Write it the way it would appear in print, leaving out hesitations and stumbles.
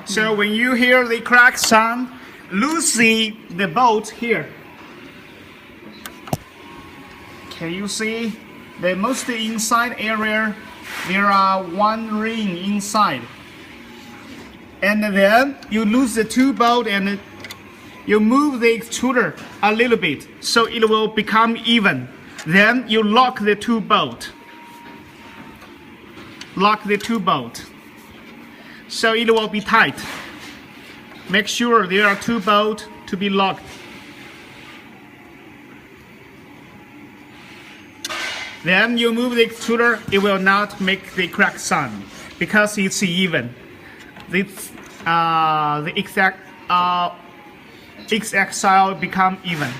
So when you hear the crack sound, loosen the bolt here. Can you see the most inside area? There are one ring inside, and then you lose the two bolts and you move the extruder a little bit so it will become even. Then you lock the two bolts. Lock the two bolts so it will be tight. Make sure there are two bolts to be locked. Then you move the extruder, it will not make the crack sound because it's even. The exact axle become even.